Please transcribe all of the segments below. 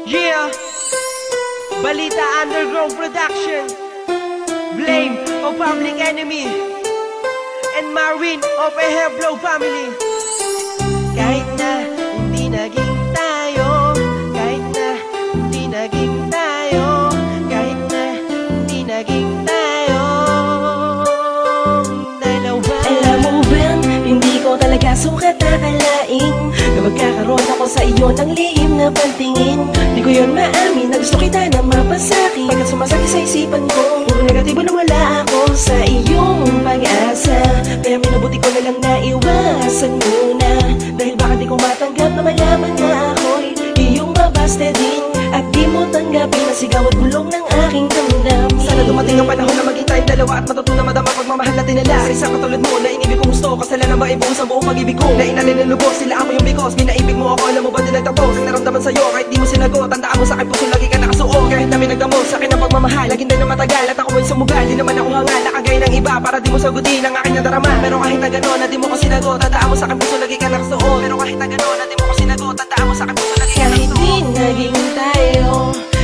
Yeah, Balita Underground Production, Blame of Public Enemy, and Marvin of a Hairflow Family. Kahit na hindi naging tayo, kahit na hindi naging tayo, kahit na hindi naging tayo dalawa. Alam mo ba, hindi ko talaga sukat akalain na magkakaroon ako sa iyo ng lihim na pantingin. Di ko yun maamin na gusto kita na mapasakin. Pagkat sumasakit sa isipan ko, puro negatibo na wala ako sa iyong pag-asa. Kaya minabuti ko na lang na iwasan muna, dahil baka di ko matanggap na malaman na ako'y iyong babaste din. At di mo tanggapin na sigaw at bulong ng aking damdamin. Sana dumating ang panahon na maging tayong dalawa at matuto na madama pagmamahal natin nila. Sa isang katulad mo na inibig kong gusto, kasalanan maibuhos ang buong pag-ibig ko. Na inalin ng lubos, sila ako yung bigos. Minaibig mo ako, alam mo ba dinagtapos ang naramdaman sa'yo kahit di mo sinagot. Tandaan mo sa'kin puso, lagi ka nakasuot. Kahit na minagdamo sa'kin ang pagmamahal, laging din na matagal at ako ay sumugal. Di naman ako hangal na kagaya ng iba para di mo sagutin ang aking nadarama. Pero kahit na gano'n na di mo ko sinagot, tandaan mo sa'kin puso, lagi ka nakasuot. Pero kahit na gano'n na di mo ko sinagot, tandaan mo sa'kin puso, lagi ka nakasuot. Kahit di naging tayo,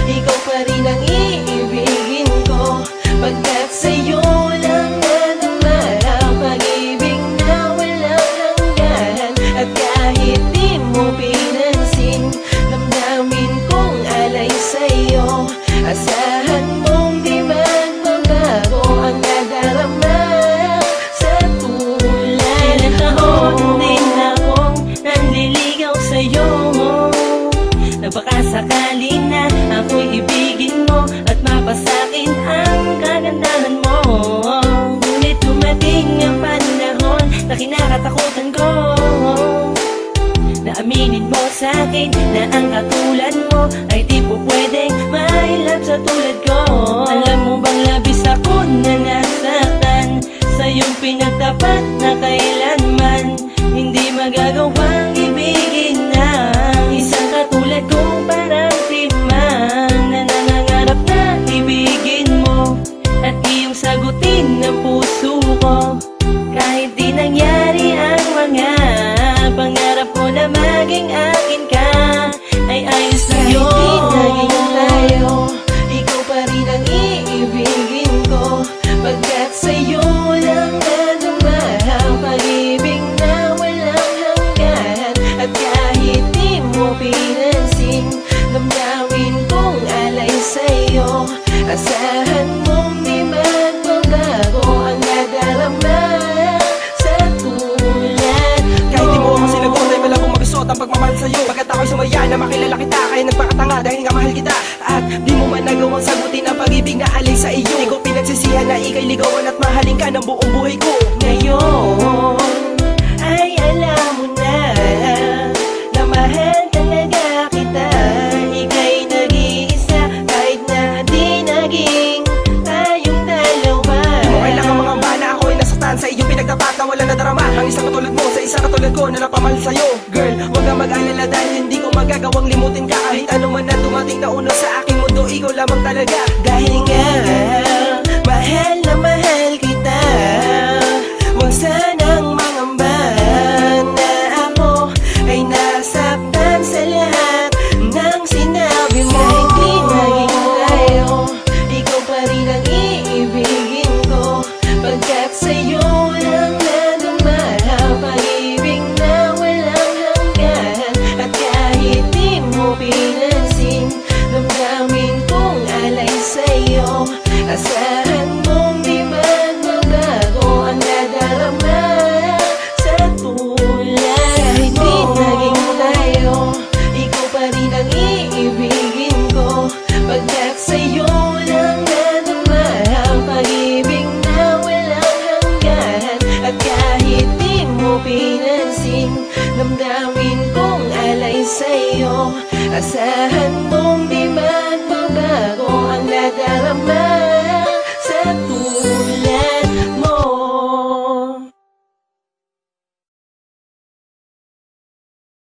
ikaw pa rin ang iibigin ko. Pagkat sa'yo lang nadama ang pag-ibig na walang hanggan. At kahit di mo pinansin, damdamin kong alay sa'yo. Asahan mong di magbabago ang nadarama sa tulad. Ilang taon din akong nanliligaw sa'yo, na baka sakali na ako'y ibigin mo at mapasakin ang kagandahan mo. Ngunit dumating ang panahon na kinakatakutan ko, na aminin mo sa'kin na ang katulad mo ay di po pwedeng mailap sa tulad ko. Alam mo bang labis ako na nasaktan sa iyong pinagtapat na kailanman hindi magagawang ibigin na isang katulad kong parang man na nangangarap na ibigin mo at iyong sagutin ng puso ko. Kahit di nangyari ang mga pangarap ko na maging akin ka, ay ayos na yun. Kahit di naging tayo, ikaw pa rin ang iibigin ko. Pagkat sa'yo lang nadama ang pag-ibig na walang hanggan. At kahit di mo pinansin, damdamin kong alay sa'yo. Asahan mong di magbabago ang nadarama sa tulad ko. Kahit di mo ako sinagot ay malabong magasot ang pagmamahal sa'yo. Pagkat ako'y sumaya na makilala kita, kaya nagpakatanga dahil nga mahal kita. At di mo man nagawang sagutin ang pag-ibig na alay sa iyo. Di ko pinagsisihan na ika'y ligawan at mahalin ka ng buong buhay ko. Ngayon ay alam mo na na mahal talaga kita. Ika'y nag-iisa kahit na di naging tayong dalawa. Di mo kailangan mga bala, ako'y nasaktan sa iyong pinagtapat na wala nadarama. Ang isang katulad mo sa isang katulad ko na napamahal sa'yo. Girl, huwag kang mag-alala dahil hindi ko magagawang limutin ka. Kahit ano man na dumating na uno sa aking mundo, ikaw lamang talaga. Dahil nga mahal na mahal kita, huwag sanang mangamba na ako ay nasaktan sa lahat ng sinabi mo. Kahit di naging tayo, ikaw pa rin ang iibigin ko. Pagkat sa'yo lang nadama ang pag-ibig na walang hanggan. At kahit di mo pinansin, damdamin kong alay sa'yo. Asahan mong di magbabago ang nadarama sa tulad. Kahit di naging tayo, ikaw pa rin ang iibigin ko. Pagkat sa'yo lang nadama ang pag-ibig na walang hanggan. At kahit di mo pinansin, damdamin kong alay sa'yo. Asahan mo